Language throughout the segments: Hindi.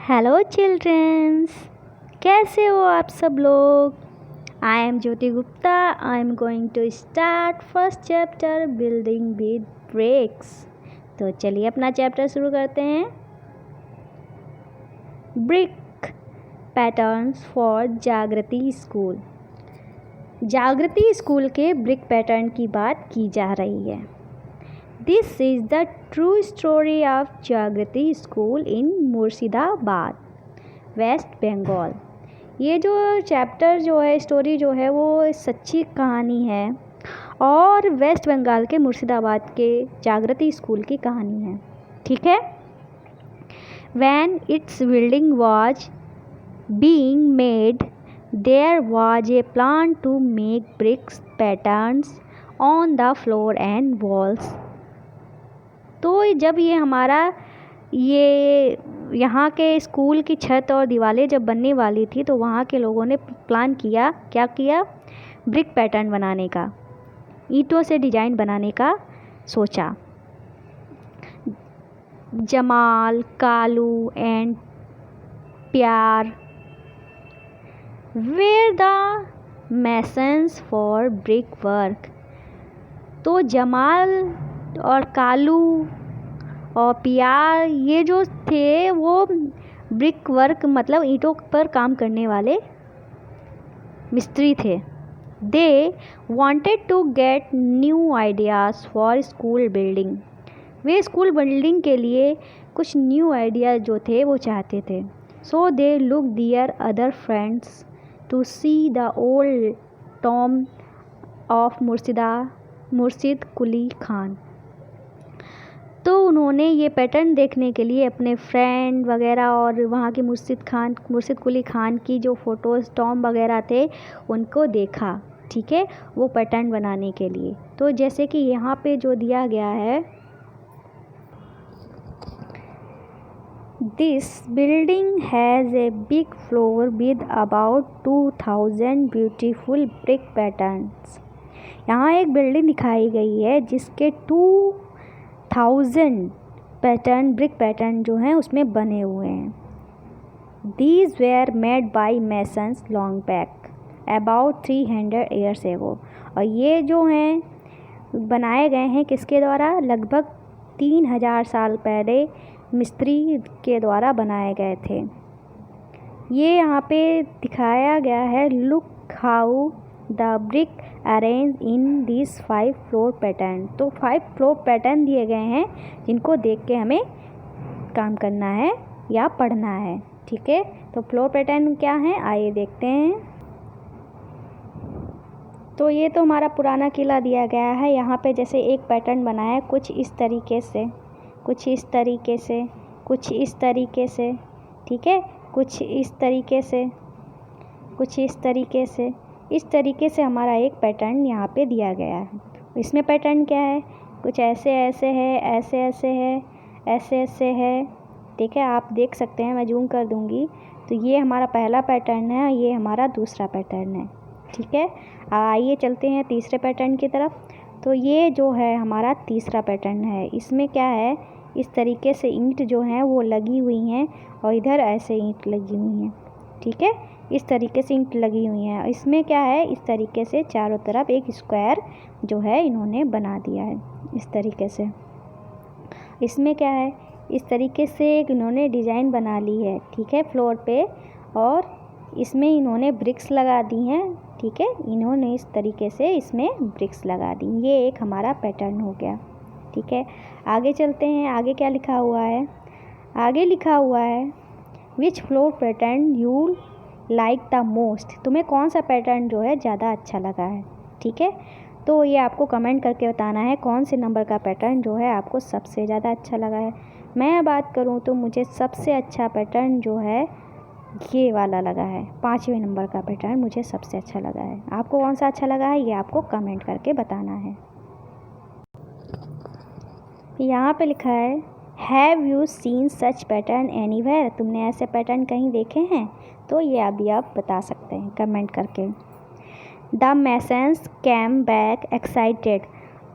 हेलो चिल्ड्रंस, कैसे हो आप सब लोग। I am Jyoti Gupta. I am going to start first chapter building with bricks. तो चलिए अपना चैप्टर शुरू करते हैं। Brick patterns for Jagriti school. Jagriti school के ब्रिक पैटर्न की बात की जा रही है। This is the true story of Jagriti school in Murshidabad, West Bengal. ये जो चैप्टर जो है, स्टोरी जो है, वो सच्ची कहानी है और वेस्ट बंगाल के मुर्शिदाबाद के जागृति स्कूल की कहानी है। ठीक है। When its building was being made, there was a plan to make bricks patterns on the floor and walls. तो जब ये हमारा यहाँ के स्कूल की छत और दीवारें जब बनने वाली थी तो वहाँ के लोगों ने प्लान किया, क्या किया, ब्रिक पैटर्न बनाने का, ईंटों से डिज़ाइन बनाने का सोचा। Jamal, Kalu and Pyar were the masons for brick work. तो जमाल और कालू और प्यार ये जो थे वो ब्रिक वर्क मतलब ईंटों पर काम करने वाले मिस्त्री थे। They wanted to get new ideas for school building. वे स्कूल बिल्डिंग के लिए कुछ न्यू आइडिया जो थे वो चाहते थे। So they look their other friends to see the old tomb of Murshid Quli Khan. तो उन्होंने ये पैटर्न देखने के लिए अपने फ्रेंड वगैरह और वहाँ के मुर्शिद कुली खान की जो फ़ोटोज़ टॉम वगैरह थे उनको देखा। ठीक है, वो पैटर्न बनाने के लिए। तो जैसे कि यहाँ पे जो दिया गया है, this building has a big floor with about 2000 beautiful brick patterns. यहाँ एक बिल्डिंग दिखाई गई है जिसके 2000 ब्रिक पैटर्न जो हैं उसमें बने हुए हैं। These were made by masons long back about 300 years ago. और ये जो हैं बनाए गए हैं किसके द्वारा, लगभग 3000 साल पहले मिस्त्री के द्वारा बनाए गए थे। ये यहाँ पे दिखाया गया है, look how the brick arrange in this 5 floor pattern. तो 5 फ्लोर पैटर्न दिए गए हैं जिनको देख के हमें काम करना है या पढ़ना है। ठीक है, तो फ्लोर पैटर्न क्या है आइए देखते हैं। तो ये तो हमारा पुराना किला दिया गया है। यहाँ पे जैसे एक पैटर्न बना है कुछ इस तरीके से, कुछ इस तरीके से, कुछ इस तरीके से। ठीक है, कुछ इस तरीके से, कुछ इस तरीके से। इस तरीके से हमारा एक पैटर्न यहाँ पे दिया गया है। इसमें पैटर्न क्या है, कुछ ऐसे ऐसे है, ऐसे ऐसे है, ऐसे ऐसे है। ठीक है, आप देख सकते हैं, मैं जूम कर दूँगी। तो ये हमारा पहला पैटर्न है, ये हमारा दूसरा पैटर्न है। ठीक है, आइए चलते हैं तीसरे पैटर्न की तरफ। तो ये जो है हमारा तीसरा पैटर्न है। इसमें क्या है, इस तरीके से ईंट जो हैं वो लगी हुई हैं और इधर ऐसे ईंट लगी हुई हैं। ठीक है, इस तरीके से ईंट लगी हुई हैं। इसमें क्या है, इस तरीके से चारों तरफ एक स्क्वायर जो है इन्होंने बना दिया है इस तरीके से। इसमें क्या है, इस तरीके से एक इन्होंने डिज़ाइन बना ली है। ठीक है, फ्लोर पे, और इसमें इन्होंने ब्रिक्स लगा दी हैं। ठीक है, इन्होंने इस तरीके से इसमें ब्रिक्स लगा दी। ये एक हमारा पैटर्न हो गया। ठीक है, आगे चलते हैं। आगे क्या लिखा हुआ है, आगे लिखा हुआ है विच floor pattern you like the most. तुम्हें कौन सा पैटर्न जो है ज़्यादा अच्छा लगा है। ठीक है, तो ये आपको कमेंट करके बताना है कौन से नंबर का पैटर्न जो है आपको सबसे ज़्यादा अच्छा लगा है। मैं बात करूँ तो मुझे सबसे अच्छा पैटर्न जो है ये वाला लगा है, 5वें नंबर का पैटर्न मुझे सबसे अच्छा लगा है। आपको कौन सा अच्छा लगा है ये आपको कमेंट करके बताना है। यहाँ पे लिखा है, have you seen such pattern anywhere. तुमने ऐसे पैटर्न कहीं देखे हैं? तो ये अभी आप बता सकते हैं कमेंट करके। The masons came back excited.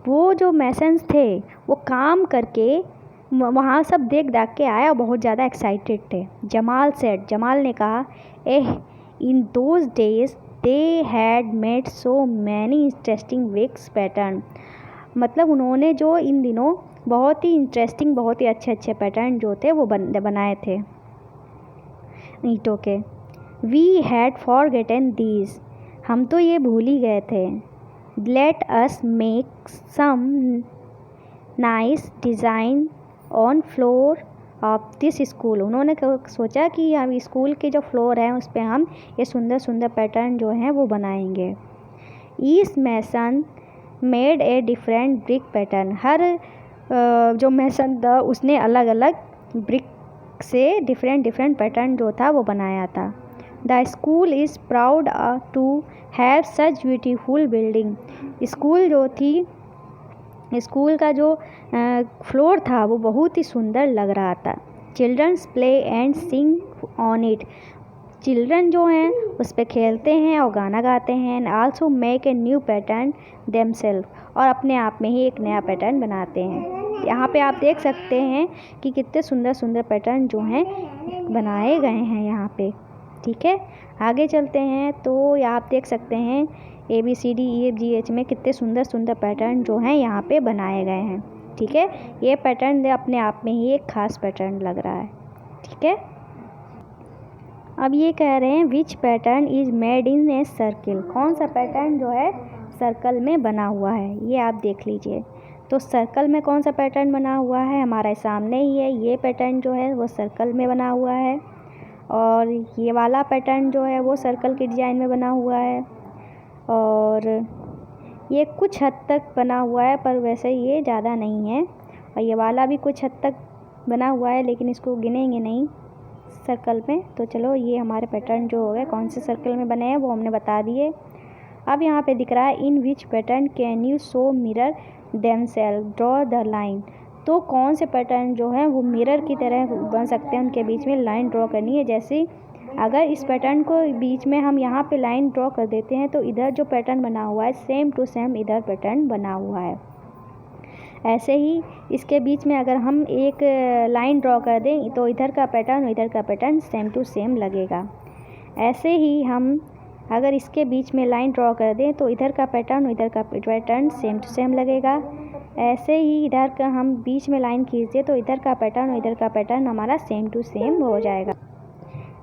वो जो मैसन्स थे वो काम करके वहाँ सब देख दाख के आए और बहुत ज़्यादा एक्साइटेड थे। जमाल ने कहा, in those days they had made so many interesting bricks pattern. मतलब उन्होंने जो इन दिनों बहुत ही इंटरेस्टिंग, बहुत ही अच्छे अच्छे पैटर्न जो थे वो बनाए थे ईंटों के। वी हैड फॉरगेटन दीज, हम तो ये भूल ही गए थे। Let us make some nice design on floor of this school. उन्होंने सोचा कि हम स्कूल के जो फ्लोर है उस पर हम ये सुंदर सुंदर पैटर्न जो हैं वो बनाएंगे। Each mason made a different brick pattern. हर जो मैसन था उसने अलग अलग ब्रिक से डिफरेंट पैटर्न जो था वो बनाया था। The school is proud to have such beautiful building. School जो थी, स्कूल का जो फ्लोर था वो बहुत ही सुंदर लग रहा था। Childrens play and sing on it. Children जो हैं उस पर खेलते हैं और गाना गाते हैं। And also make a new pattern themselves, और अपने आप में ही एक नया पैटर्न बनाते हैं। यहाँ पे आप देख सकते हैं कि कितने सुंदर सुंदर पैटर्न जो हैं बनाए गए हैं यहाँ पे। ठीक है, आगे चलते हैं तो यहाँ आप देख सकते हैं ABCDEFGH में कितने सुंदर सुंदर पैटर्न जो हैं यहाँ पे बनाए गए हैं। ठीक है, ये पैटर्न अपने आप में ही एक ख़ास पैटर्न लग रहा है। ठीक है, अब ये कह रहे हैं which pattern is made in a circle. कौन सा पैटर्न जो है सर्कल में बना हुआ है, ये आप देख लीजिए। तो सर्कल में कौन सा पैटर्न बना हुआ है, हमारे सामने ही है। ये पैटर्न जो है वो सर्कल में बना हुआ है, और ये वाला पैटर्न जो है वो सर्कल के डिज़ाइन में बना हुआ है, और ये कुछ हद तक बना हुआ है पर वैसे ये ज़्यादा नहीं है। और ये वाला भी कुछ हद तक बना हुआ है लेकिन इसको गिनेंगे नहीं सर्कल में। तो चलो, ये हमारे पैटर्न जो हो गए कौन से सर्कल में बने हैं वो हमने बता दिए। अब यहाँ पे दिख रहा है in which pattern can you so mirror themself draw the line. तो कौन से पैटर्न जो है वो मिरर की तरह बन सकते हैं, उनके बीच में लाइन ड्रॉ करनी है। जैसे अगर इस पैटर्न को बीच में हम यहाँ पे लाइन ड्रॉ कर देते हैं तो इधर जो पैटर्न बना हुआ है सेम टू सेम इधर पैटर्न बना हुआ है। ऐसे ही इसके बीच में अगर हम एक लाइन ड्रॉ कर दें तो इधर का पैटर्न और इधर का पैटर्न सेम टू सेम लगेगा। ऐसे ही हम अगर इसके बीच में लाइन ड्रॉ कर दें तो इधर का पैटर्न और इधर का पैटर्न सेम टू सेम लगेगा। ऐसे ही इधर का हम बीच में लाइन खींच दें तो इधर का पैटर्न और इधर का पैटर्न हमारा सेम टू सेम हो जाएगा।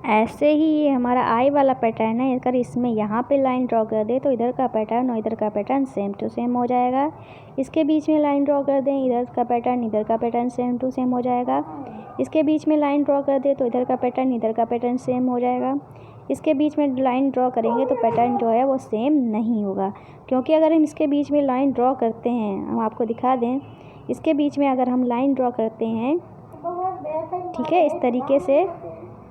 ऐसे ही ये हमारा आई वाला पैटर्न है, अगर इसमें यहाँ पे लाइन ड्रॉ कर दे तो इधर का पैटर्न और इधर का पैटर्न सेम टू सेम हो जाएगा। इसके बीच में लाइन ड्रॉ कर दें, इधर का पैटर्न सेम टू सेम हो जाएगा। इसके बीच में लाइन ड्रॉ कर दे तो इधर का पैटर्न सेम हो जाएगा। इसके बीच में लाइन ड्रॉ करेंगे तो पैटर्न जो है वो सेम नहीं होगा, क्योंकि अगर हम इसके बीच में लाइन ड्रॉ करते हैं, हम आपको दिखा दें, इसके बीच में अगर हम लाइन ड्रॉ करते हैं, ठीक है, इस तरीके से,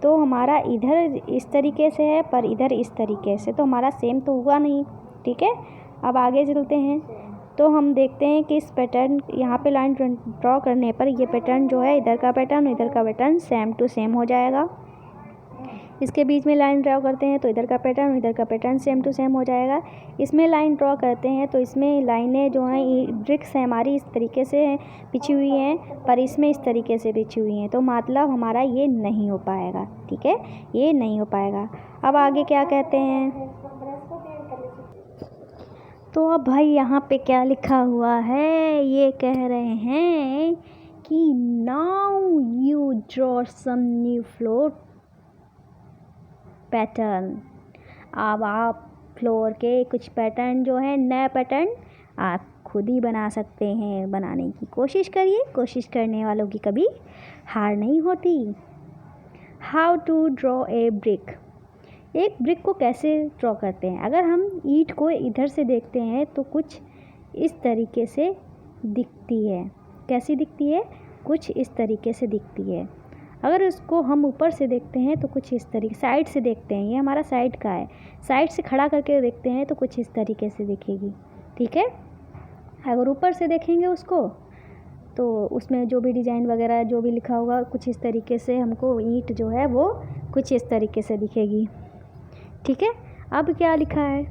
तो हमारा इधर इस तरीके से है पर इधर इस तरीके से, तो हमारा सेम तो हुआ नहीं। ठीक है, अब आगे चलते हैं तो हम देखते हैं कि इस पैटर्न यहाँ पे लाइन ड्रॉ करने पर ये पैटर्न जो है इधर का पैटर्न और इधर का पैटर्न सेम टू सेम हो जाएगा। इसके बीच में लाइन ड्रॉ करते हैं तो इधर का पैटर्न और इधर का पैटर्न सेम टू सेम हो जाएगा। इसमें लाइन ड्रॉ करते हैं तो इसमें लाइनें जो हैं ब्रिक्स हैं हमारी इस तरीके से बिछी हुई हैं, पर इसमें इस तरीके से बिछी हुई हैं, तो मतलब हमारा ये नहीं हो पाएगा। ठीक है, ये नहीं हो पाएगा। अब आगे क्या कहते हैं, तो अब भाई यहाँ पे क्या लिखा हुआ है, ये कह रहे हैं कि now you draw some new floor pattern. अब आप फ्लोर के कुछ पैटर्न जो है, नया पैटर्न आप खुद ही बना सकते हैं। बनाने की कोशिश करिए, कोशिश करने वालों की कभी हार नहीं होती। How to draw a brick. एक ब्रिक को कैसे ड्रॉ करते हैं, अगर हम ईंट को इधर से देखते हैं तो कुछ इस तरीके से दिखती है। कैसी दिखती है, कुछ इस तरीके से दिखती है। अगर इसको हम ऊपर से देखते हैं तो कुछ इस तरीके, साइड से देखते हैं, ये हमारा साइड का है, साइड से खड़ा करके देखते हैं तो कुछ इस तरीके से दिखेगी। ठीक है, अगर ऊपर से देखेंगे उसको तो उसमें जो भी डिज़ाइन वगैरह जो भी लिखा होगा कुछ इस तरीके से हमको ईंट जो है वो कुछ इस तरीके से दिखेगी। ठीक है, अब क्या लिखा है,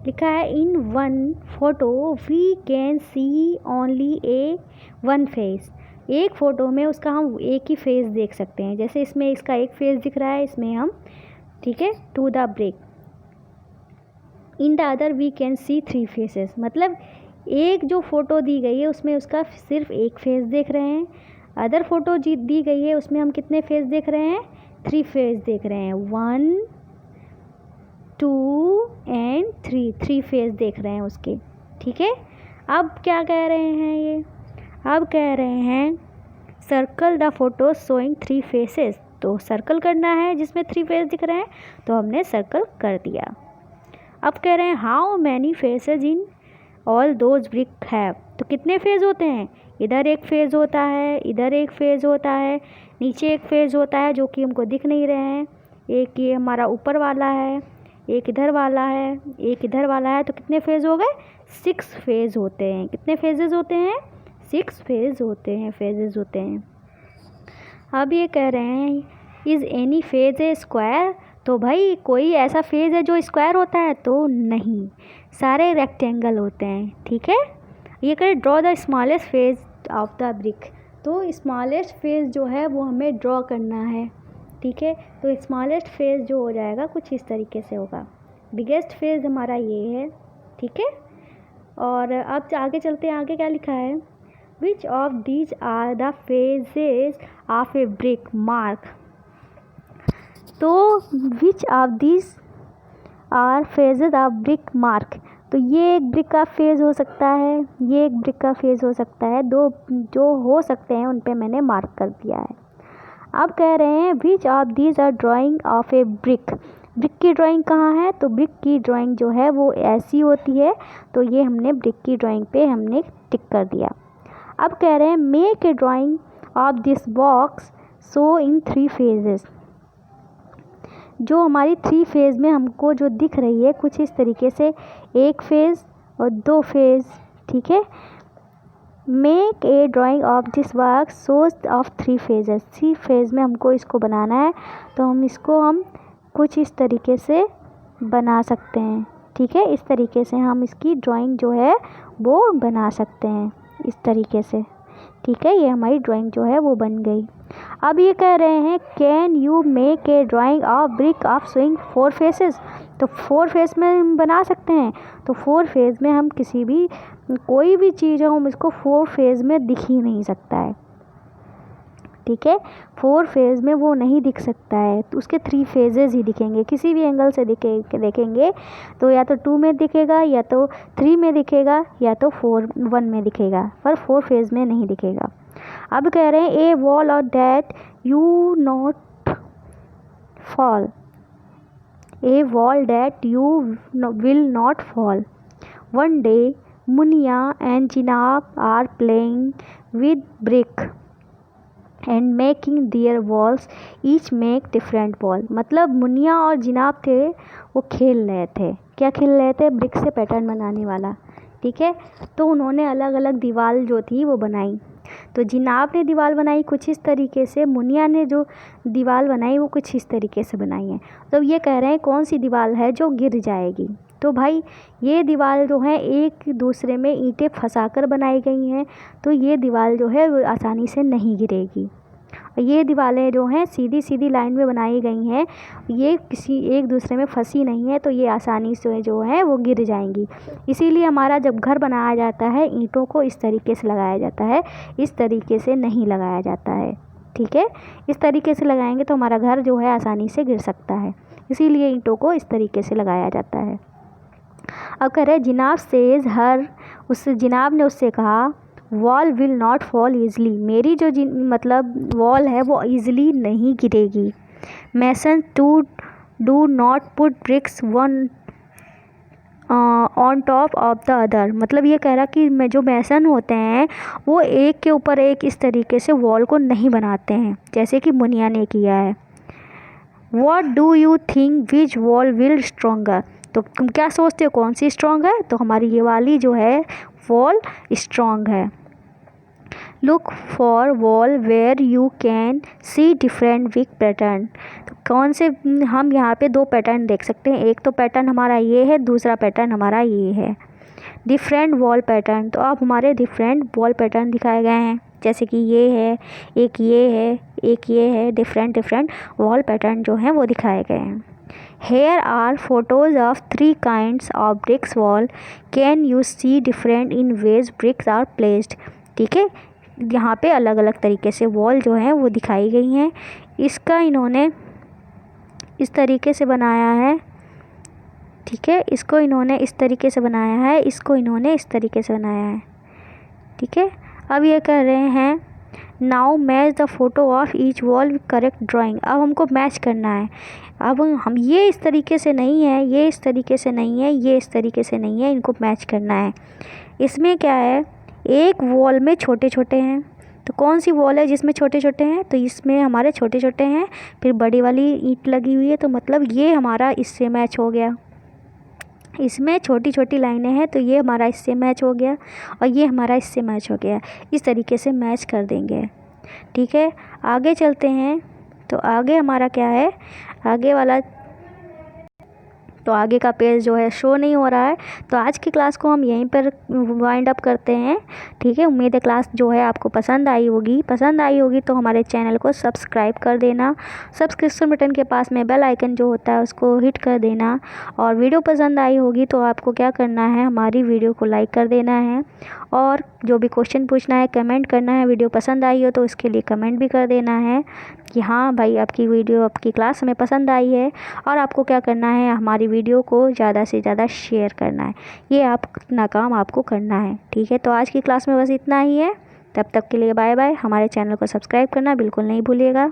लिखा है in one photo we can see only a one face. एक फ़ोटो में उसका हम एक ही फेस देख सकते हैं। जैसे इसमें इसका एक फेस दिख रहा है, इसमें हम, ठीक है, to the break. In the other we can see 3 faces, मतलब एक जो फ़ोटो दी गई है उसमें उसका सिर्फ एक फेस देख रहे हैं। अदर फ़ोटो जी दी गई है उसमें हम कितने फेस देख रहे हैं? 3 फेस देख रहे हैं। 1 2 एंड 3 फेस देख रहे हैं उसके, ठीक है। अब क्या कह रहे हैं ये? अब कह रहे हैं circle the photo showing 3 faces. तो सर्कल करना है जिसमें 3 फेस दिख रहे हैं, तो हमने सर्कल कर दिया। अब कह रहे हैं how many faces in all those brick have. तो कितने फेज होते हैं? इधर एक फेज होता है, इधर एक फेज होता है, नीचे एक फेज होता है जो कि हमको दिख नहीं रहे हैं। एक ये हमारा ऊपर वाला है, एक इधर वाला है, एक इधर वाला है। तो कितने फेज हो गए? 6 फेज होते हैं। कितने फेजेस होते हैं? 6 फेज होते हैं, फेजेस होते हैं। अब ये कह रहे हैं is any phase A square. तो भाई कोई ऐसा फेज है जो स्क्वायर होता है? तो नहीं, सारे रेक्टेंगल होते हैं, ठीक है। ये करें draw the smallest phase of the brick. तो स्मॉलेस्ट फेज जो है वो हमें ड्रॉ करना है, ठीक है। तो स्मॉलेस्ट फेज जो हो जाएगा कुछ इस तरीके से होगा। बिगेस्ट फेज हमारा ये है, ठीक है। और अब आगे चलते हैं, आगे क्या लिखा है? Which of these are the phases of a brick mark. तो which of these are phases of brick mark. तो ये एक ब्रिक का फेज हो सकता है, ये एक ब्रिक का फेज हो सकता है। दो जो हो सकते हैं उन पे मैंने मार्क कर दिया है। अब कह रहे हैं which of these are drawing of a brick. Brick की ड्राइंग कहाँ है? तो ब्रिक की ड्राइंग जो है वो ऐसी होती है। तो ये हमने ब्रिक की ड्राइंग पे हमने टिक कर दिया। अब कह रहे हैं make a drying of this box so in 3 phases. जो हमारी 3 फेज में हमको जो दिख रही है कुछ इस तरीके से, एक फेज और 2 फेज, ठीक है। Make a drying of this box shows of 3 phases. 3 phase में हमको इसको बनाना है, तो हम इसको कुछ इस तरीके से बना सकते हैं, ठीक है। इस तरीके से हम इसकी ड्राइंग जो है वो बना सकते हैं, इस तरीके से, ठीक है। ये हमारी ड्राइंग जो है वो बन गई। अब ये कह रहे हैं can you make a drying of brick of showing 4 faces. तो 4 फेस में हम बना सकते हैं। तो 4 फेज में हम किसी भी कोई भी चीज़ हो, हम इसको 4 फेज में दिख ही नहीं सकता है, ठीक है। 4 फेज में वो नहीं दिख सकता है, तो उसके 3 फेजेस ही दिखेंगे। किसी भी एंगल से देखेंगे तो या तो 2 में दिखेगा, या तो 3 में दिखेगा, या तो 1 में दिखेगा, पर 4 फेज में नहीं दिखेगा। अब कह रहे हैं ए वॉल और that you not fall. A wall that you will not fall. One day Muniya and Jinab are playing with brick and making their walls each make different wall. मतलब मुनिया और जिनाब थे, वो खेल रहे थे। क्या खेल रहे थे? ब्रिक से पैटर्न बनाने वाला, ठीक है। तो उन्होंने अलग अलग दीवार जो थी वो बनाई। तो जिनाब ने दीवार बनाई कुछ इस तरीके से, मुनिया ने जो दीवार बनाई वो कुछ इस तरीके से बनाई है। तो ये कह रहे हैं कौन सी दीवार है जो गिर जाएगी। तो भाई ये दीवार जो है एक दूसरे में ईंटें फंसाकर बनाई गई हैं, तो ये दीवार जो है वो आसानी से नहीं गिरेगी। और ये दीवारें जो हैं सीधी सीधी लाइन में बनाई गई हैं, ये किसी एक दूसरे में फंसी नहीं है, तो ये आसानी से जो है वो गिर जाएंगी। इसीलिए हमारा जब घर बनाया जाता है ईंटों को इस तरीके से लगाया जाता है, इस तरीके से नहीं लगाया जाता है, ठीक है। इस तरीके से लगाएंगे तो हमारा घर जो है आसानी से गिर सकता है, इसीलिए ईंटों को इस तरीके से लगाया जाता है। अब कह रहे जिनाब सेज हर, उस जिनाब ने उससे कहा wall will not fall easily. मेरी जो मतलब वॉल है वो ईजली नहीं गिरेगी। Mason to do not put bricks one on top of the other. मतलब ये कह रहा कि मैं जो मैसन होते हैं वो एक के ऊपर एक इस तरीके से वॉल को नहीं बनाते हैं जैसे कि मुनिया ने किया है। What do you think which wall will stronger. तो तुम क्या सोचते हो कौन सी स्ट्रॉन्ग है? तो हमारी ये वाली जो है वॉल स्ट्रॉन्ग है। Look for wall where you can see different विक पैटर्न। तो कौन से हम यहाँ पे 2 पैटर्न देख सकते हैं, एक तो पैटर्न हमारा ये है, दूसरा पैटर्न हमारा ये है। डिफरेंट वॉल पैटर्न, तो अब हमारे डिफरेंट वॉल पैटर्न दिखाए गए हैं। जैसे कि ये है, एक ये है, एक ये है, डिफरेंट वॉल पैटर्न जो हैं वो दिखाए गए हैं। Here are photos of 3 kinds of bricks wall. Can you see different in ways bricks are placed? ठीक है, यहाँ पे अलग अलग तरीके से वॉल जो है वो दिखाई गई हैं। इसका इन्होंने इस तरीके से बनाया है, ठीक है, इसको इन्होंने इस तरीके से बनाया है, इसको इन्होंने इस तरीके से बनाया है, ठीक है। अब ये कर रहे हैं now match the photo of each wall correct drawing. अब हमको मैच करना है। अब हम ये इस तरीके से नहीं है, ये इस तरीके से नहीं है, ये इस तरीके से नहीं है, इनको मैच करना है। इसमें क्या है, एक वॉल में छोटे छोटे हैं, तो कौन सी वॉल है जिसमें छोटे छोटे हैं, तो इसमें हमारे छोटे छोटे हैं, फिर बड़ी वाली ईंट लगी हुई है, तो मतलब ये हमारा इससे मैच हो गया। इसमें छोटी छोटी लाइनें हैं तो ये हमारा इससे मैच हो गया और ये हमारा इससे मैच हो गया। इस तरीके से मैच कर देंगे, ठीक है। आगे चलते हैं, तो आगे हमारा क्या है, आगे वाला, तो आगे का पेज जो है शो नहीं हो रहा है। तो आज की क्लास को हम यहीं पर वाइंड अप करते हैं, ठीक है। उम्मीद है क्लास जो है आपको पसंद आई होगी तो हमारे चैनल को सब्सक्राइब कर देना। सब्सक्रिप्शन बटन के पास में बेल आइकन जो होता है उसको हिट कर देना। और वीडियो पसंद आई होगी तो आपको क्या करना है, हमारी वीडियो को लाइक कर देना है और जो भी क्वेश्चन पूछना है कमेंट करना है। वीडियो पसंद आई हो तो उसके लिए कमेंट भी कर देना है कि हाँ भाई आपकी वीडियो, आपकी क्लास हमें पसंद आई है। और आपको क्या करना है, हमारी वीडियो को ज़्यादा से ज़्यादा शेयर करना है। ये अपना काम आपको करना है, ठीक है। तो आज की क्लास में बस इतना ही है। तब तक के लिए बाय बाय। हमारे चैनल को सब्सक्राइब करना बिल्कुल नहीं भूलिएगा।